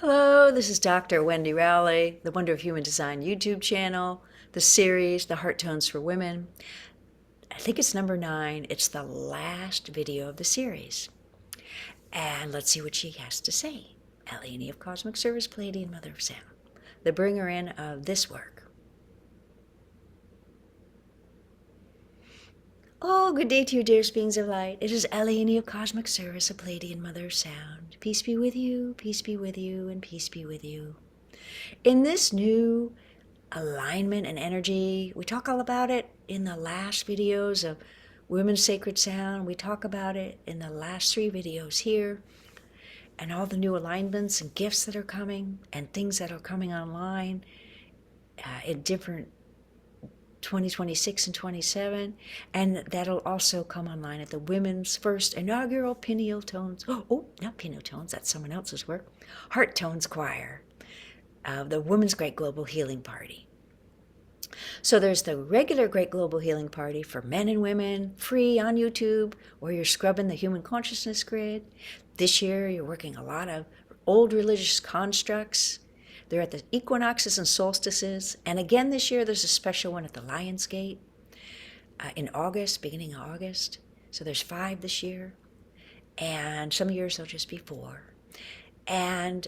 Hello, this is Dr. Wendy Rowley, the Wonder of Human Design YouTube channel, the series, The Heart Tones for Women. I think it's number 9. It's the last video of the series. And let's see what she has to say. Eleni of Cosmic Service, Pleiadian Mother of Sound, the bringer in of this work. Oh, good day to you, dearest beings of light. It is Eleni of Cosmic Service, a Pleiadian Mother of Sound. Peace be with you, peace be with you, and peace be with you. In this new alignment and energy, we talk all about it in the last videos of Women's Sacred Sound. We talk about it in the last 3 videos here, and all the new alignments and gifts that are coming and things that are coming online in different 2026 and 27, and that'll also come online at the Women's first inaugural pineal tones. Oh, not pineal tones, that's someone else's work. Heart Tones Choir of the Women's Great Global Healing Party. So there's the regular Great Global Healing Party for men and women, free on YouTube, where you're scrubbing the human consciousness grid. This year, you're working a lot of old religious constructs. They're at the equinoxes and solstices. And again this year, there's a special one at the Lion's Gate in August, beginning of August. So there's 5 this year. And some years there'll just be 4. And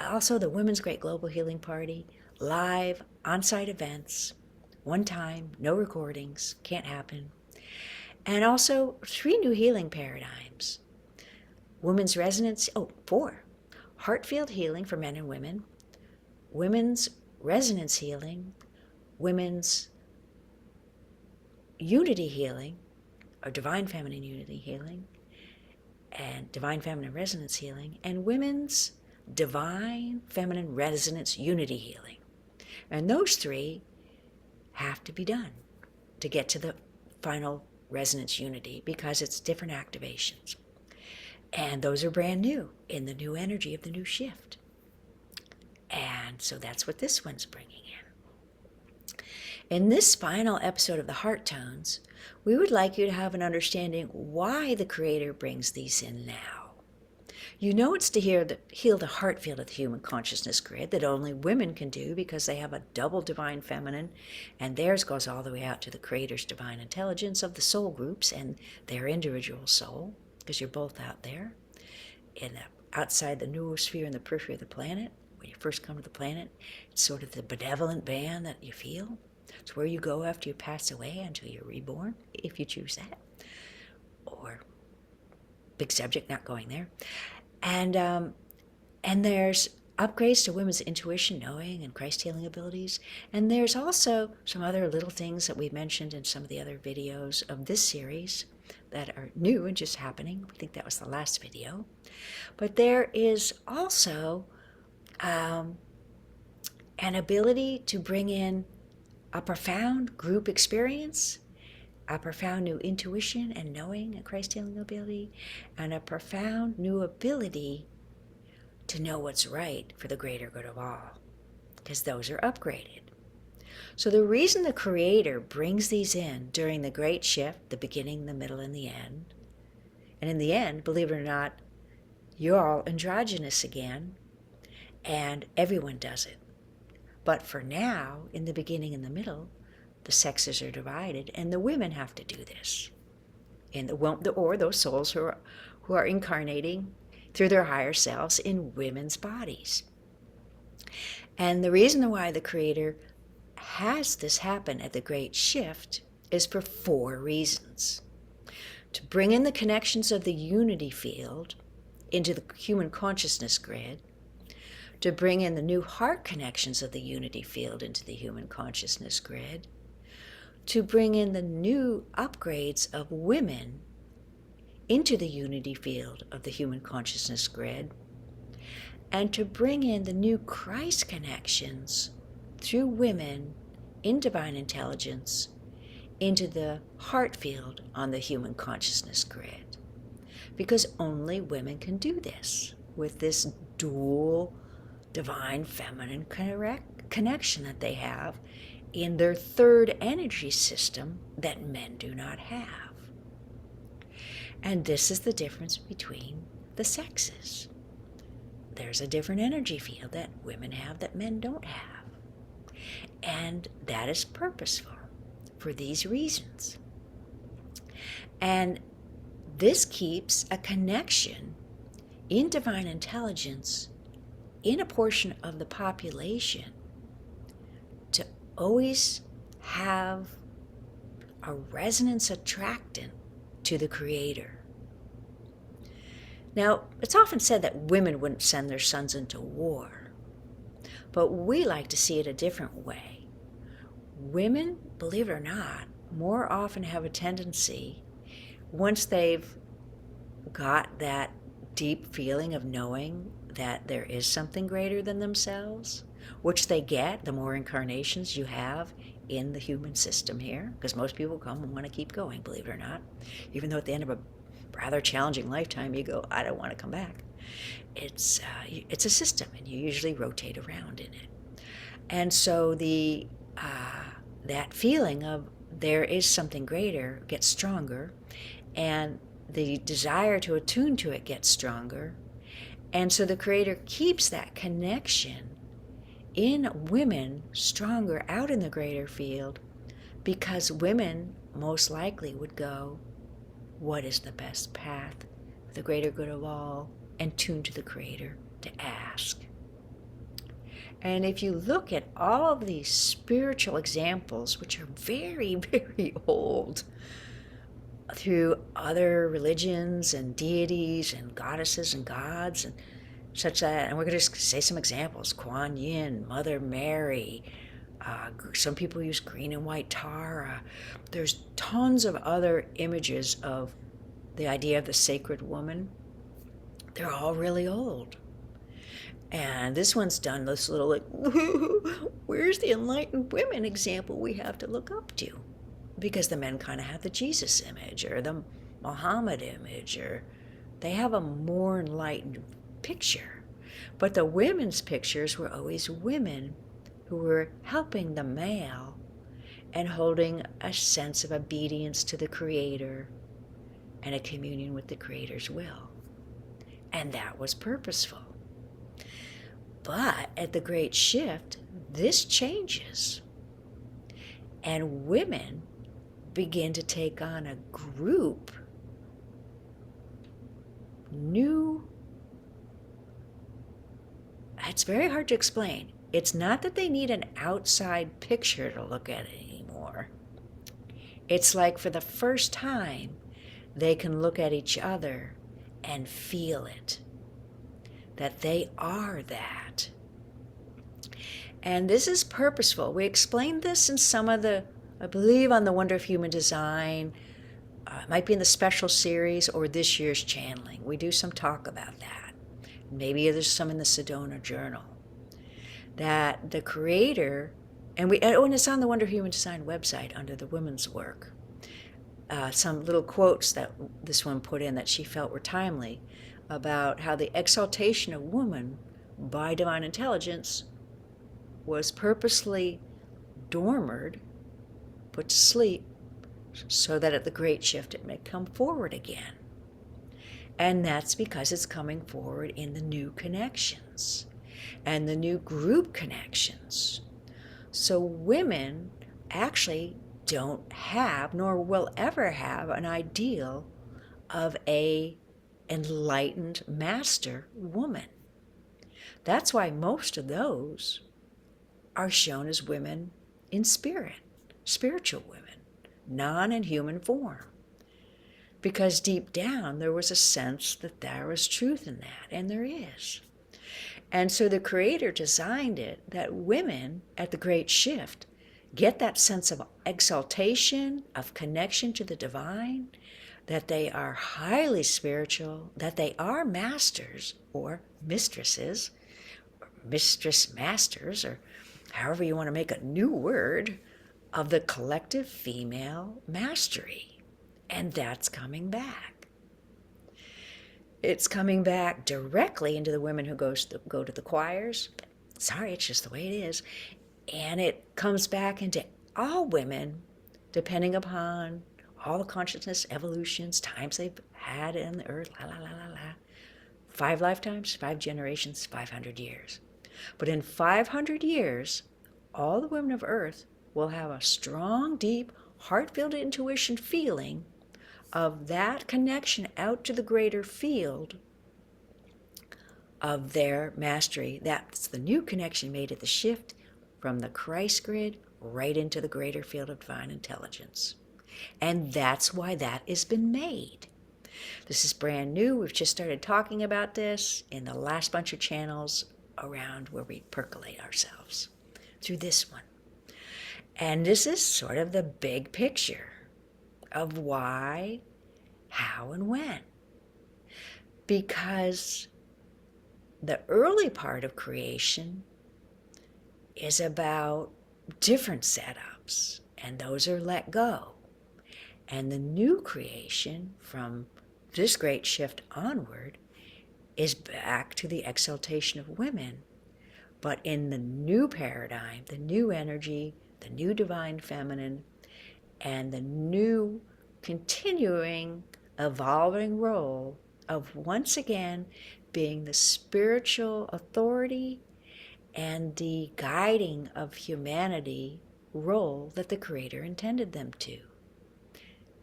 also the Women's Great Global Healing Party, live on-site events, one time, no recordings, can't happen. And also 3 new healing paradigms. Women's resonance, 4. Heart field healing for men and women, women's resonance healing, women's unity healing, or divine feminine unity healing, and divine feminine resonance healing, and women's divine feminine resonance unity healing. And those 3 have to be done to get to the final resonance unity, because it's different activations. And those are brand new in the new energy of the new shift. And so that's what this one's bringing in. In this final episode of the Heart Tones, we would like you to have an understanding why the Creator brings these in now. You know it's to heal the heart field of the human consciousness grid that only women can do, because they have a double divine feminine, and theirs goes all the way out to the Creator's divine intelligence of the soul groups and their individual soul, because you're both out there outside the noosphere and the periphery of the planet. When you first come to the planet, it's sort of the benevolent band that you feel. It's where you go after you pass away until you're reborn, if you choose that. Or, big subject, not going there. And there's upgrades to women's intuition, knowing, and Christ healing abilities. And there's also some other little things that we've mentioned in some of the other videos of this series that are new and just happening. I think that was the last video. But there is also an ability to bring in a profound group experience, a profound new intuition and knowing and Christ healing ability, and a profound new ability to know what's right for the greater good of all, because those are upgraded. So the reason the Creator brings these in during the great shift, the beginning, the middle, and the end, and in the end, believe it or not, you're all androgynous again, and everyone does it. But for now, in the beginning and the middle, the sexes are divided, and the women have to do this. Or those souls who are incarnating through their higher selves in women's bodies. And the reason why the Creator has this happen at the Great Shift is for 4 reasons. To bring in the connections of the unity field into the human consciousness grid, to bring in the new heart connections of the unity field into the human consciousness grid, to bring in the new upgrades of women into the unity field of the human consciousness grid, and to bring in the new Christ connections through women in divine intelligence into the heart field on the human consciousness grid. Because only women can do this with this dual divine feminine connection that they have in their 3rd energy system that men do not have. And this is the difference between the sexes. there's a different energy field that women have that men don't have. And that is purposeful for these reasons. And this keeps a connection in divine intelligence in a portion of the population to always have a resonance attractant to the Creator. Now, it's often said that women wouldn't send their sons into war, but we like to see it a different way. Women, believe it or not, more often have a tendency, once they've got that deep feeling of knowing that there is something greater than themselves, which they get the more incarnations you have in the human system here, because most people come and want to keep going, believe it or not. Even though at the end of a rather challenging lifetime you go, I don't want to come back. It's a system, and you usually rotate around in it. And so that feeling of there is something greater gets stronger, and the desire to attune to it gets stronger. And so the Creator keeps that connection in women stronger out in the greater field, because women most likely would go, what is the best path for the greater good of all, and tune to the Creator to ask. And if you look at all of these spiritual examples, which are very, very old, through other religions and deities and goddesses and gods and such that, and we're going to just say some examples: Kuan Yin, Mother Mary, some people use green and white Tara. There's tons of other images of the idea of the sacred woman. They're all really old. And this one's done this little like, where's the enlightened women example we have to look up to? Because the men kind of have the Jesus image or the Muhammad image, or they have a more enlightened picture. But the women's pictures were always women who were helping the male and holding a sense of obedience to the Creator and a communion with the Creator's will. And that was purposeful. But at the Great Shift, this changes. And women begin to take on a group, new. It's very hard to explain. It's not that they need an outside picture to look at it anymore. It's like for the first time, they can look at each other and feel it, that they are that. And this is purposeful. We explained this in some of the, I believe, on the Wonder of Human Design. It might be in the special series or this year's channeling. We do some talk about that. Maybe there's some in the Sedona Journal. That the Creator, and it's on the Wonder of Human Design website under the women's work. Some little quotes that this one put in that she felt were timely about how the exaltation of woman by divine intelligence was purposely dormered, put to sleep, so that at the Great Shift it may come forward again. And that's because it's coming forward in the new connections and the new group connections. So women actually don't have, nor will ever have, an ideal of a enlightened master woman. That's why most of those are shown as women in spirit, spiritual women, in human form. Because deep down there was a sense that there was truth in that, and there is. And so the Creator designed it that women at the Great Shift get that sense of exaltation, of connection to the divine, that they are highly spiritual, that they are masters or mistresses, or mistress masters, or however you want to make a new word, of the collective female mastery. And that's coming back. It's coming back directly into the women who go to the choirs. Sorry, it's just the way it is. And it comes back into all women, depending upon all the consciousness evolutions, times they've had in the earth, 5 lifetimes, 5 generations, 500 years. But in 500 years, all the women of Earth will have a strong, deep, heart-filled intuition feeling of that connection out to the greater field of their mastery. That's the new connection made at the shift from the Christ grid right into the greater field of divine intelligence. And that's why that has been made. This is brand new. We've just started talking about this in the last bunch of channels around where we percolate ourselves through this one. And this is sort of the big picture of why, how, and when. Because the early part of creation is about different setups, and those are let go. And the new creation from this great shift onward is back to the exaltation of women, but in the new paradigm, the new energy, the new divine feminine, and the new continuing evolving role of once again being the spiritual authority and the guiding of humanity role that the Creator intended them to.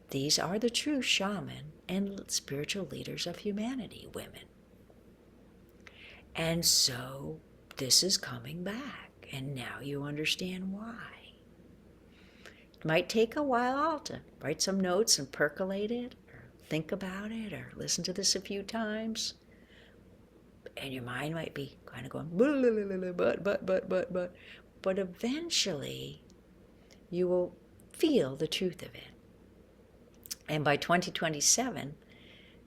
These are the true shaman and spiritual leaders of humanity, women. And so this is coming back, and now you understand why. It might take a while to write some notes and percolate it, or think about it, or listen to this a few times. And your mind might be kind of going, but eventually you will feel the truth of it. And by 2027,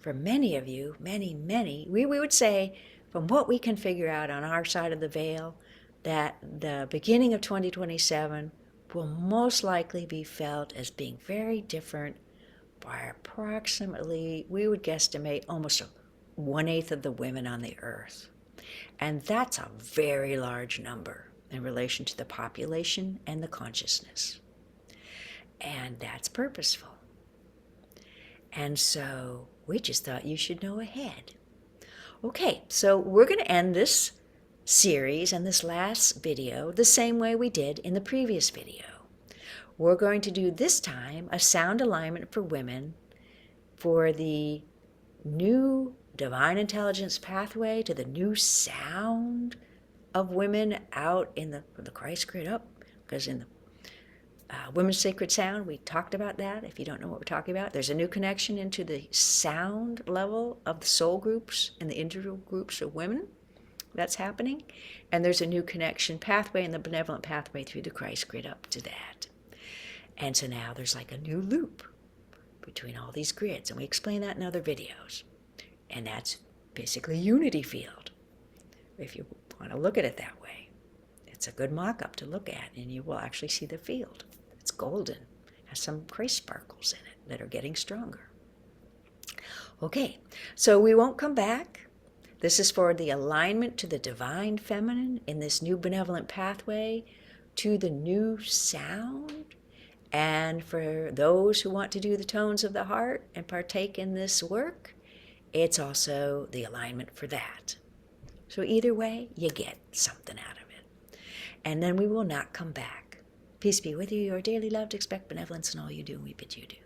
for many of you, many, we would say, from what we can figure out on our side of the veil, that the beginning of 2027 will most likely be felt as being very different by approximately, we would guesstimate, almost 1/8 of the women on the earth. And that's a very large number in relation to the population and the consciousness. And that's purposeful. And so we just thought you should know ahead. Okay, so we're going to end this series and this last video the same way we did in the previous video. We're going to do this time a sound alignment for women for the new divine intelligence pathway to the new sound of women out in the Christ grid up, because in the Women's Sacred Sound, we talked about that. If you don't know what we're talking about, there's a new connection into the sound level of the soul groups and the integral groups of women. That's happening. And there's a new connection pathway in the benevolent pathway through the Christ grid up to that. And so now there's like a new loop between all these grids. And we explain that in other videos. And that's basically unity field, if you want to look at it that way. It's a good mock-up to look at, and you will actually see the field. It's golden, has some Christ sparkles in it that are getting stronger. Okay, so we won't come back. This is for the alignment to the divine feminine in this new benevolent pathway to the new sound. And for those who want to do the tones of the heart and partake in this work, it's also the alignment for that. So either way, you get something out of it. And then we will not come back. Peace be with you, your dearly loved. Expect benevolence in all you do, and we bid you do.